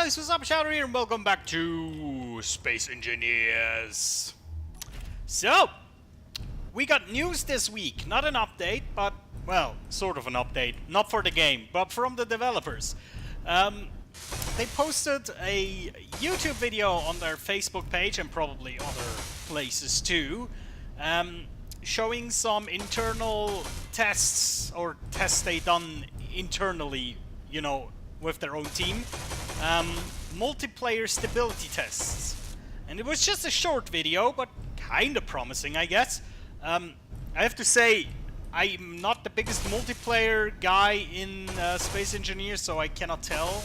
guys, what's up? Shadow here, and welcome back to Space Engineers. So, we got news this week. Not an update, but, well, sort of an update. Not for the game, but from the developers. They posted a YouTube video on their Facebook page, and probably other places too, showing some internal tests, or tests they done internally, you know, with their own team. Multiplayer stability tests. And it was just a short video, but kinda promising, I guess. I have to say, I'm not the biggest multiplayer guy in Space Engineers, so I cannot tell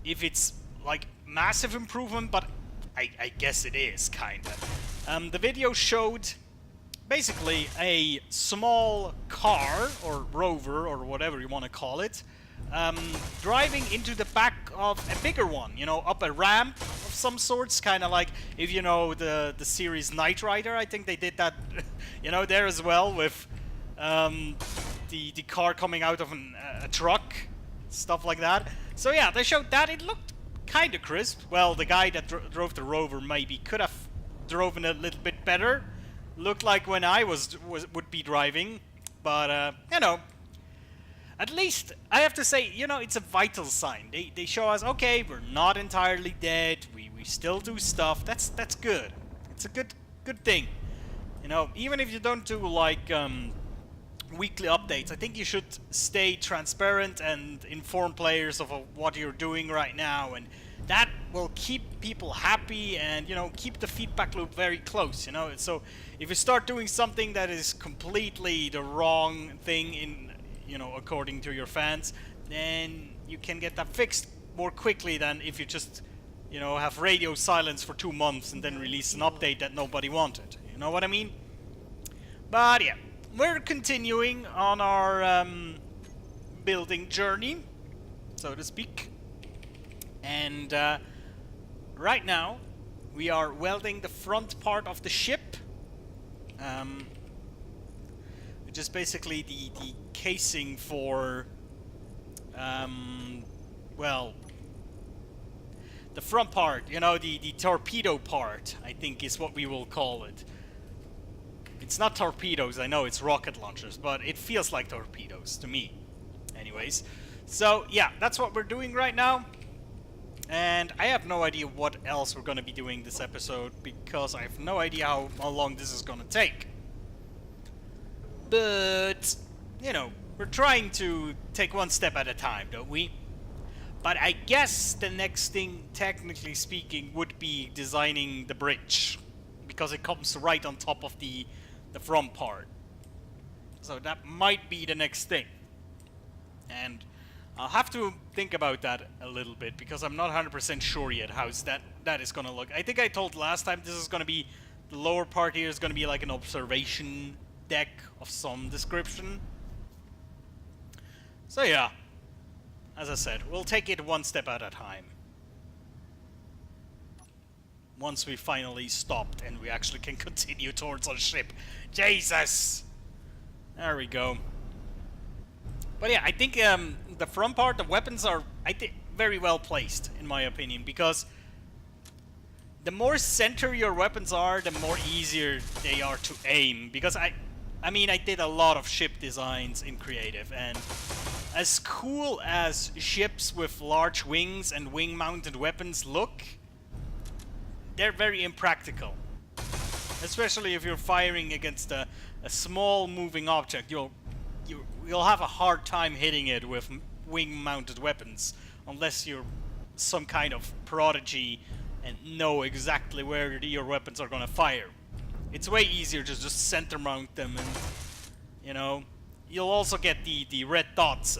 if it's like massive improvement, but I guess it is, kinda. The video showed basically a small car, or rover, or whatever you want to call it, driving into the back of a bigger one, you know, up a ramp of some sorts, kind of like, if you know the series Knight Rider, I think they did that, you know, there as well, with the car coming out of a truck, stuff like that. So yeah, they showed that. It looked kind of crisp. Well, the guy that drove the rover maybe could have driven a little bit better. Looked like when I would be driving, but you know, at least I have to say, you know, it's a vital sign. They show us, okay, we're not entirely dead. We still do stuff. That's good. It's a good thing. You know, even if you don't do like weekly updates, I think you should stay transparent and inform players of what you're doing right now, and that will keep people happy and, you know, keep the feedback loop very close, you know. So if you start doing something that is completely the wrong thing in, you know, according to your fans, then you can get that fixed more quickly than if you just, you know, have radio silence for 2 months and then release an update that nobody wanted. You know what I mean? But yeah, we're continuing on our building journey, so to speak. And right now, we are welding the front part of the ship, which is basically the casing for, well, the front part, you know, the torpedo part, I think is what we will call it. It's not torpedoes, I know it's rocket launchers, but it feels like torpedoes to me. Anyways, so yeah, that's what we're doing right now. And I have no idea what else we're going to be doing this episode, because I have no idea how long this is going to take. But, you know, we're trying to take one step at a time, don't we? But I guess the next thing, technically speaking, would be designing the bridge, because it comes right on top of the front part. So that might be the next thing. And I'll have to think about that a little bit, because I'm not 100% sure yet how that is going to look. I think I told last time this is going to be, the lower part here is going to be like an observation deck of some description. So yeah, as I said, we'll take it one step at a time. Once we finally stopped and we actually can continue towards our ship. Jesus! There we go. But yeah, I think the front part, the weapons are, I think, very well placed, in my opinion, because the more center your weapons are, the more easier they are to aim. Because I mean, I did a lot of ship designs in Creative, and as cool as ships with large wings and wing-mounted weapons look, they're very impractical. Especially if you're firing against a small moving object, you'll have a hard time hitting it with wing-mounted weapons, unless you're some kind of prodigy and know exactly where your weapons are gonna fire. It's way easier to just center mount them, and, you know, you'll also get the red dots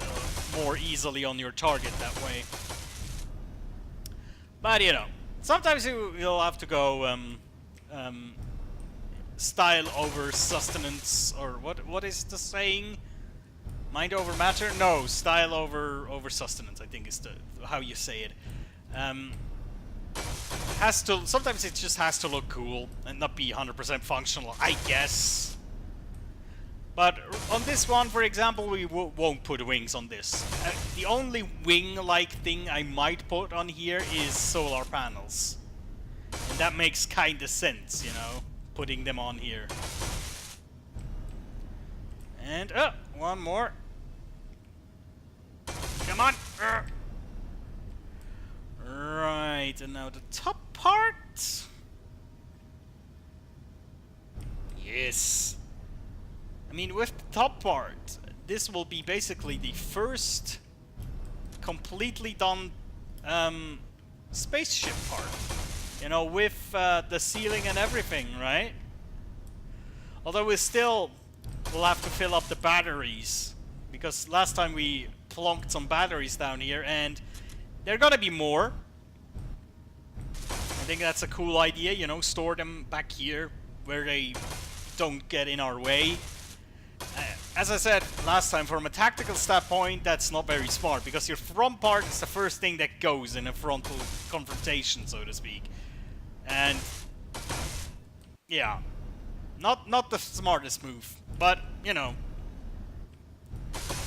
more easily on your target that way. But, you know, sometimes you'll have to go style over sustenance, or what is the saying? Mind over matter? No, style over sustenance, I think is how you say it. Sometimes it just has to look cool and not be 100% functional, I guess. But on this one, for example, we won't put wings on this. The only wing-like thing I might put on here is solar panels. And that makes kinda sense, you know, putting them on here. And, one more. Come on! Right, and now the top part. Yes. I mean, with the top part, this will be basically the first completely done spaceship part. You know, with the ceiling and everything, right? Although we still will have to fill up the batteries, because last time we plonked some batteries down here, and there are gonna be more. I think that's a cool idea, you know, store them back here where they don't get in our way. As I said last time, from a tactical standpoint, that's not very smart, because your front part is the first thing that goes in a frontal confrontation, so to speak. And yeah, not the smartest move, but you know,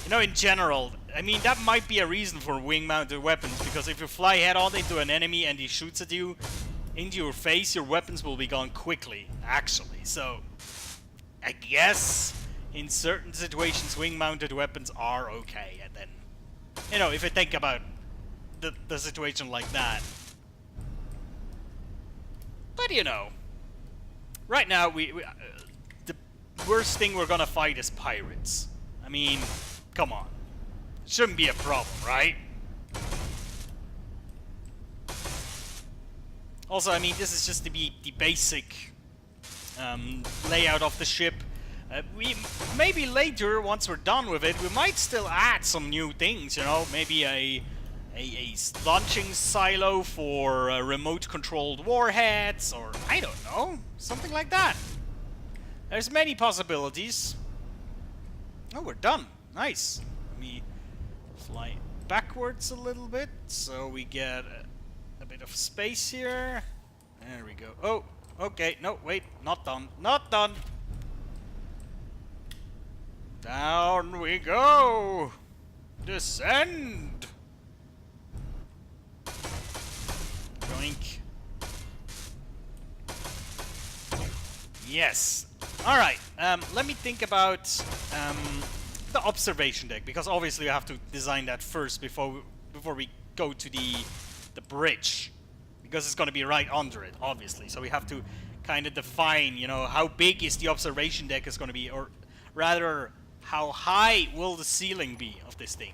in general, I mean, that might be a reason for wing-mounted weapons, because if you fly head-on into an enemy and he shoots at you into your face, your weapons will be gone quickly, actually. So I guess in certain situations wing-mounted weapons are okay, and then, you know, if you think about the situation like that. But you know, right now the worst thing we're gonna fight is pirates. I mean, come on, shouldn't be a problem, right? Also, I mean, this is just the basic layout of the ship. We maybe later, once we're done with it, we might still add some new things. You know, maybe a launching silo for remote-controlled warheads, or I don't know, something like that. There's many possibilities. Oh, we're done. Nice. Let me fly backwards a little bit so we get a bit of space here. There we go. Oh, okay. No, wait. Not done. Not done. Down we go. Descend. Yoink. Yes. Alright, let me think about the observation deck, because obviously we have to design that first before we go to the bridge, because it's going to be right under it, obviously. So we have to kind of define, you know, how big is the observation deck is going to be, or rather, how high will the ceiling be of this thing.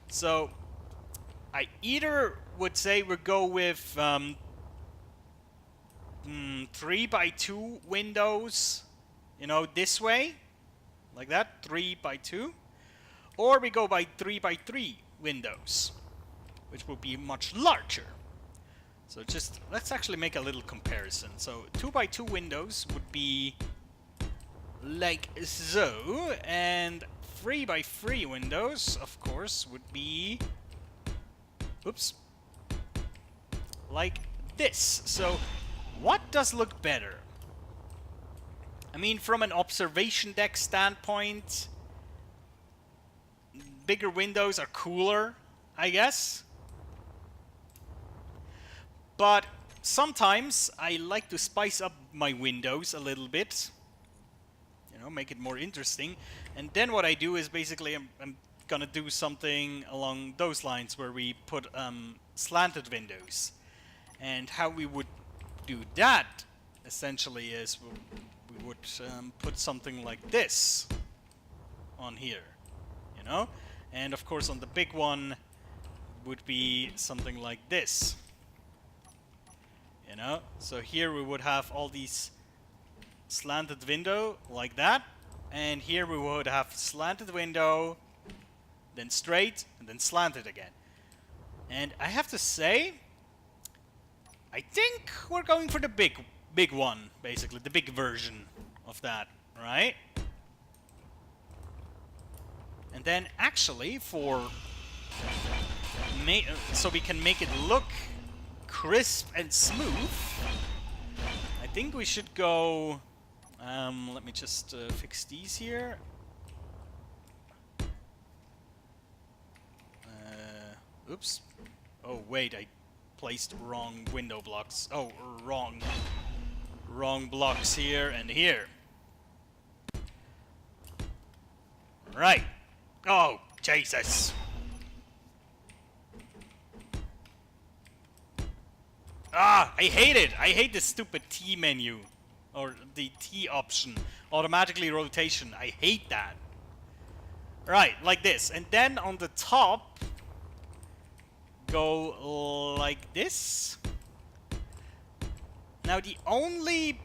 So I either would say we go with 3x2 windows, you know, this way, like that, 3x2, or we go by 3x3 windows, which will be much larger. So just, let's actually make a little comparison. So 2x2 windows would be like so, and 3x3 windows, of course, would be, oops, like this. So what does look better? I mean, from an observation deck standpoint, bigger windows are cooler, I guess. But sometimes I like to spice up my windows a little bit. You know, make it more interesting. And then what I do is basically I'm gonna do something along those lines where we put slanted windows. And how we would do that essentially is we would put something like this on here, you know? And of course on the big one would be something like this, you know? So here we would have all these slanted window like that, and here we would have slanted window, then straight, and then slanted again. And I have to say, I think we're going for the big one, basically, the big version of that, right? And then actually so we can make it look crisp and smooth, I think we should go, let me just fix these here. Oops. Oh, wait, I placed wrong window blocks. Oh, wrong blocks here and here. Right. Oh, Jesus. Ah, I hate it. I hate this stupid T menu. Or the T option. Automatically rotation. I hate that. Right, like this. And then on the top, go like this. Now the only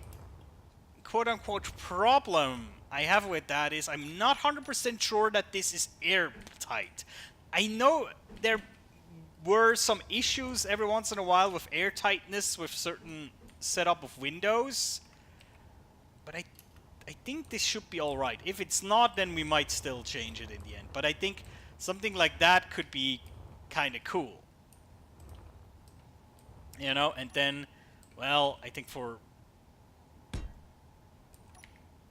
quote-unquote problem I have with that is I'm not 100% sure that this is airtight. I know there were some issues every once in a while with airtightness with certain setup of windows, but I think this should be alright. If it's not, then we might still change it in the end. But I think something like that could be kind of cool. You know, and then, well, I think for...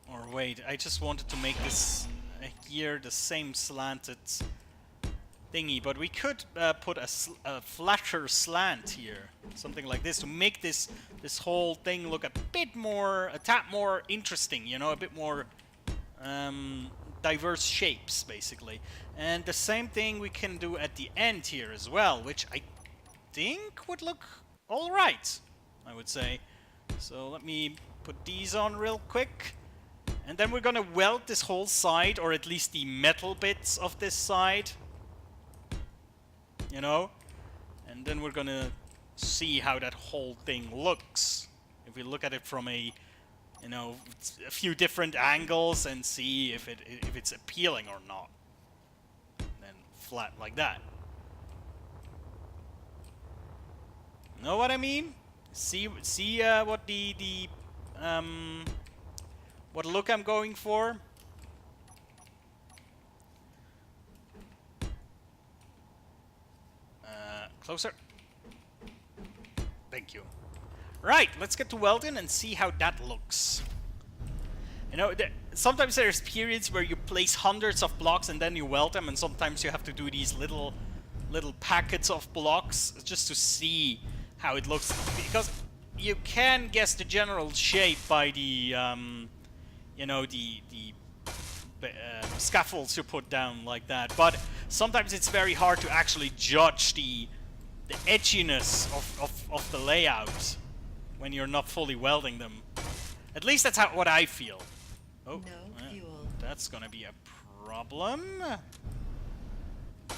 Or wait, I just wanted to make this here the same slanted thingy, but we could put a flatter slant here, something like this, to make this whole thing look a tad more interesting, you know, a bit more diverse shapes, basically. And the same thing we can do at the end here as well, which I think would look all right, I would say. So let me put these on real quick. And then we're gonna weld this whole side, or at least the metal bits of this side. You know? And then we're gonna see how that whole thing looks. If we look at it from a, you know, a few different angles and see if it's appealing or not. And then flat like that. Know what I mean? See what what look I'm going for? Closer. Thank you. Right, let's get to welding and see how that looks. You know, sometimes there's periods where you place hundreds of blocks and then you weld them, and sometimes you have to do these little packets of blocks just to see how it looks. Because you can guess the general shape by the you know, the scaffolds you put down like that, but sometimes it's very hard to actually judge the edginess of the layout when you're not fully welding them. At least that's what I feel. Oh, no fuel. That's gonna be a problem. It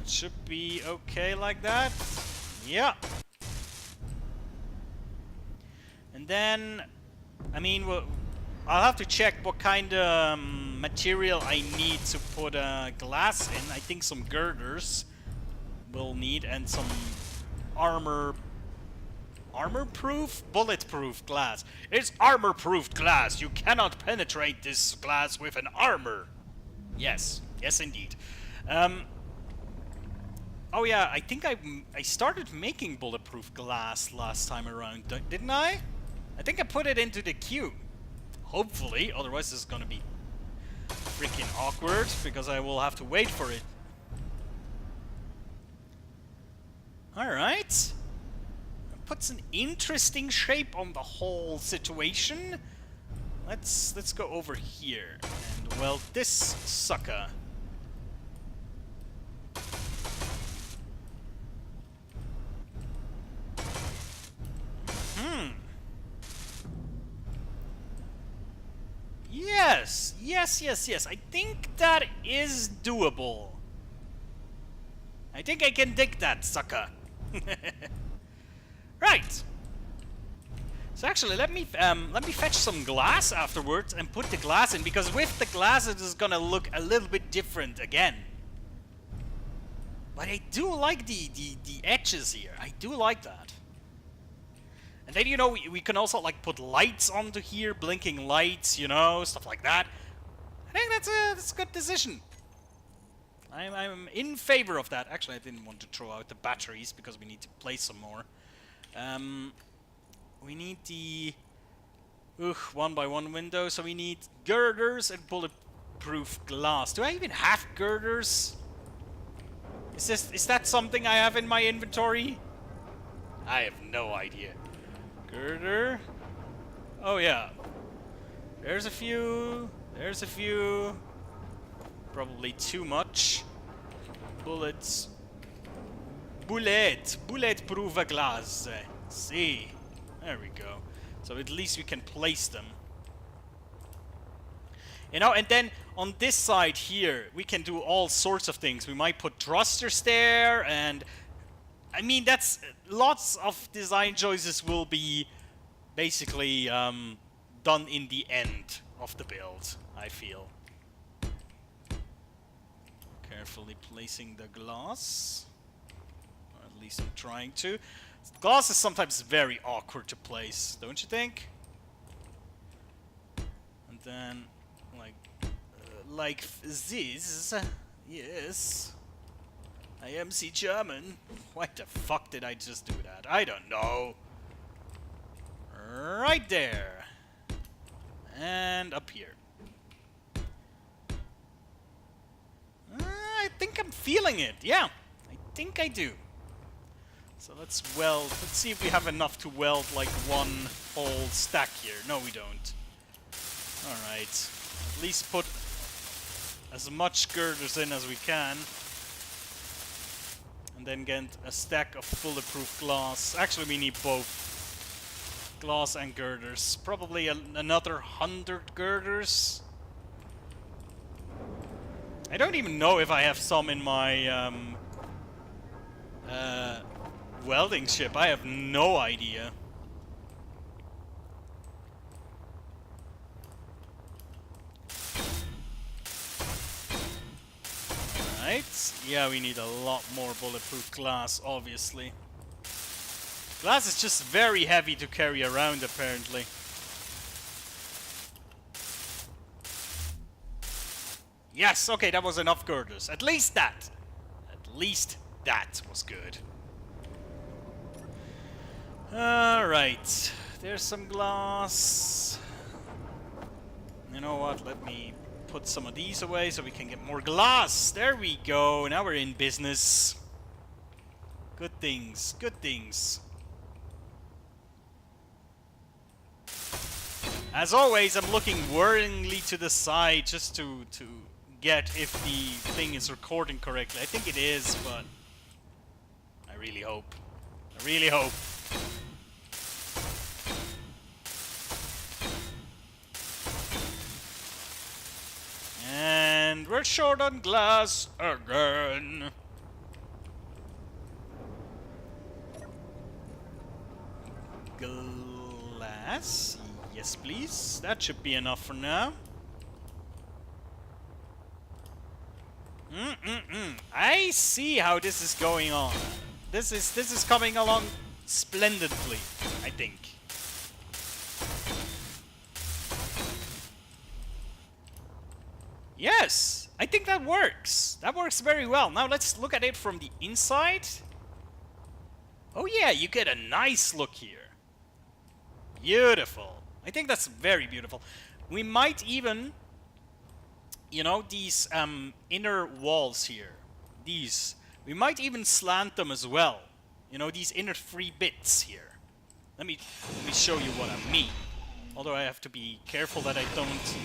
should be okay like that. Yeah. And then, I mean, I'll have to check what kind of material I need to put glass in. I think some girders will need, and some armor-proof? Bulletproof glass. It's armor-proof glass. You cannot penetrate this glass with an armor. Yes. Yes, indeed. Oh yeah, I think I started making bulletproof glass last time around, didn't I? I think I put it into the queue. Hopefully, otherwise this is gonna be freaking awkward, because I will have to wait for it. Alright. Puts an interesting shape on the whole situation. Let's go over here and weld this sucker. Yes, yes. I think that is doable. I think I can dig that sucker. Right. So actually, let me fetch some glass afterwards and put the glass in, because with the glass it is gonna look a little bit different again. But I do like the edges here. I do like that. And then, you know, we can also, like, put lights onto here, blinking lights, you know, stuff like that. I think that's a good decision. I'm in favor of that. Actually, I didn't want to throw out the batteries, because we need to place some more. We need the 1x1 window, so we need girders and bulletproof glass. Do I even have girders? Is that something I have in my inventory? I have no idea. Girder. Oh yeah. There's a few. There's a few. Probably too much. Bullets. Bulletproof glass. See. There we go. So at least we can place them. You know, and then on this side here, we can do all sorts of things. We might put thrusters there, and I mean, that's lots of design choices will be basically done in the end of the build, I feel. Carefully placing the glass. Or at least I'm trying to. Glass is sometimes very awkward to place, don't you think? And then, like this. Yes. I am the German. Why the fuck did I just do that? I don't know. Right there. And up here. I think I'm feeling it. Yeah, I think I do. So let's weld. Let's see if we have enough to weld like one whole stack here. No, we don't. Alright. At least put as much girders in as we can. And then get a stack of bulletproof glass. Actually, we need both glass and girders. Probably another 100 girders. I don't even know if I have some in my welding ship. I have no idea. Right. Yeah, we need a lot more bulletproof glass, obviously. Glass is just very heavy to carry around, apparently. Yes, okay, that was enough girders. At least that. At least that was good. Alright. There's some glass. You know what? Let me put some of these away so we can get more glass. There we go. Now we're in business. Good things. Good things. As always, I'm looking worryingly to the side just to get if the thing is recording correctly. I think it is, but I really hope. I really hope. And we're short on glass again. Glass? Yes, please. That should be enough for now. I see how this is going on. This is coming along splendidly, I think. Yes, I think that works. That works very well. Now let's look at it from the inside. Oh yeah, you get a nice look here. Beautiful. I think that's very beautiful. We might even, you know, these inner walls here, these, we might even slant them as well. You know, these inner 3 bits here. Let me show you what I mean. Although I have to be careful that I don't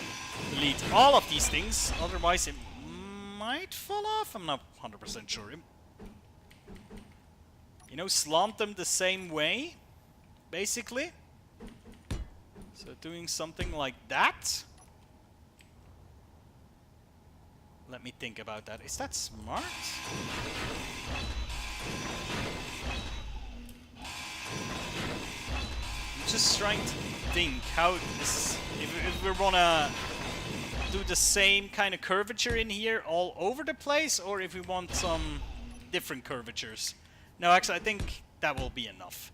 delete all of these things, otherwise it might fall off. I'm not 100% sure. You know, slant them the same way, basically. So doing something like that. Let me think about that. Is that smart? I'm just trying to think how this, if we wanna do the same kind of curvature in here all over the place, or if we want some different curvatures. No, actually, I think that will be enough.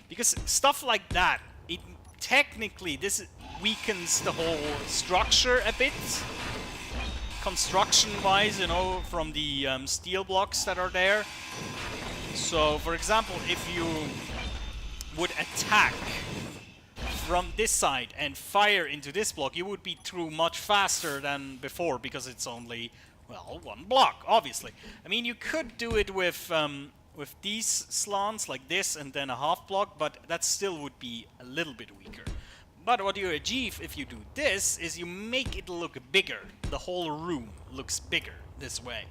Because stuff like that, it technically, this weakens the whole structure a bit. Construction-wise, you know, from the steel blocks that are there. So, for example, if you would attack from this side and fire into this block, you would be through much faster than before, because it's only well, one block, obviously. I mean, you could do it with these slants like this and then a half block, but that still would be a little bit weaker. But what you achieve if you do this is you make it look bigger. The whole room looks bigger this way.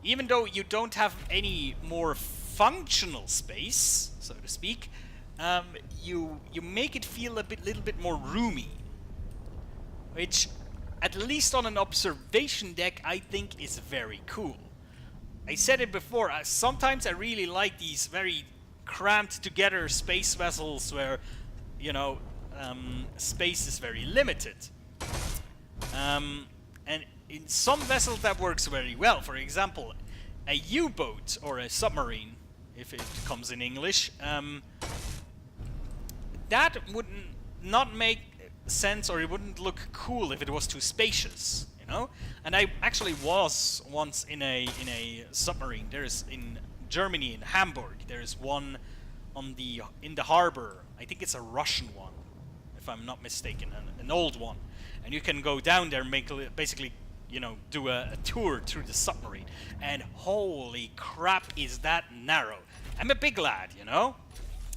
Even though you don't have any more functional space, so to speak, you make it feel little bit more roomy, which, at least on an observation deck, I think is very cool. I said it before, sometimes I really like these very cramped together space vessels where, you know, space is very limited. And in some vessels that works very well. For example, a U-boat or a submarine, if it comes in English, that would not make sense, or it wouldn't look cool if it was too spacious, you know. And I actually was once in a submarine. There's in Germany, in Hamburg, there's one in the harbor. I think it's a Russian one, if I'm not mistaken, an old one. And you can go down there and basically, you know, do a tour through the submarine. And holy crap, is that narrow. I'm a big lad, you know.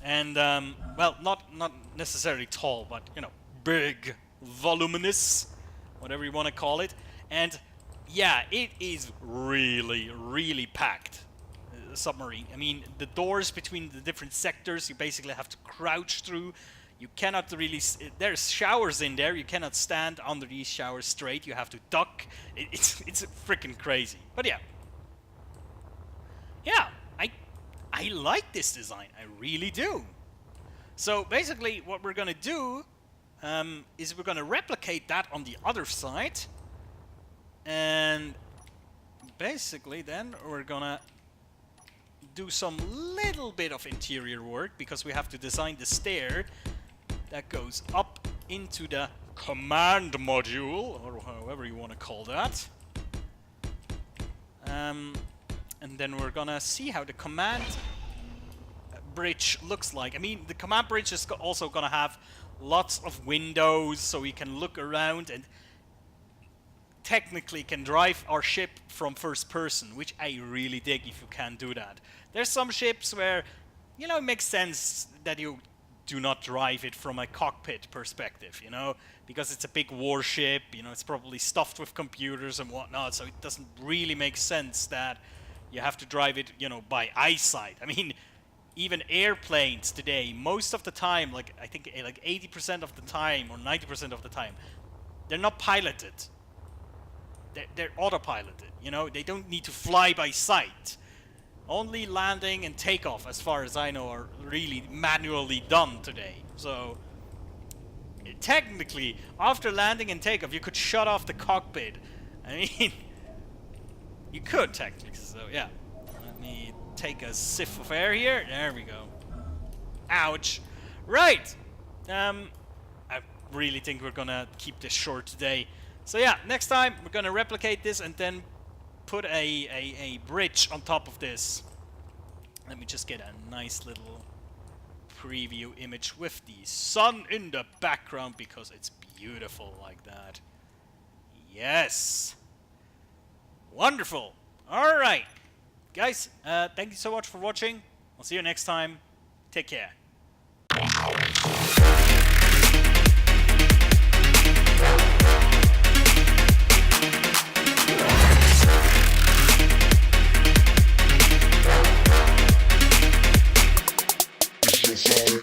And, well, not necessarily tall, but, you know, big, voluminous, whatever you want to call it. And, yeah, it is really, really packed, submarine. I mean, the doors between the different sectors, you basically have to crouch through. You cannot really... There's showers in there. You cannot stand under these showers straight. You have to duck. It's freaking crazy. But, yeah. Yeah, I like this design. I really do. So basically what we're gonna do is we're gonna replicate that on the other side, and basically then we're gonna do some little bit of interior work, because we have to design the stair that goes up into the command module, or however you want to call that. And then we're gonna see how the command bridge looks like. I mean, the command bridge is also gonna have lots of windows, so we can look around and technically can drive our ship from first person, which I really dig if you can do that. There's some ships where, you know, it makes sense that you do not drive it from a cockpit perspective, you know, because it's a big warship, you know, it's probably stuffed with computers and whatnot, so it doesn't really make sense that you have to drive it, you know, by eyesight. I mean, even airplanes today, most of the time, like I think like 80% of the time or 90% of the time, they're not piloted. They're autopiloted, you know, they don't need to fly by sight. Only landing and takeoff, as far as I know, are really manually done today. So, technically, after landing and takeoff, you could shut off the cockpit. I mean, you could technically, so yeah. Let me take a sip of air here. There we go. Ouch. Right. I really think we're gonna keep this short today. So yeah, next time we're gonna replicate this and then put a bridge on top of this. Let me just get a nice little preview image with the sun in the background, because it's beautiful like that. Yes. Wonderful. All right. Guys, thank you so much for watching. I'll see you next time. Take care. Sorry.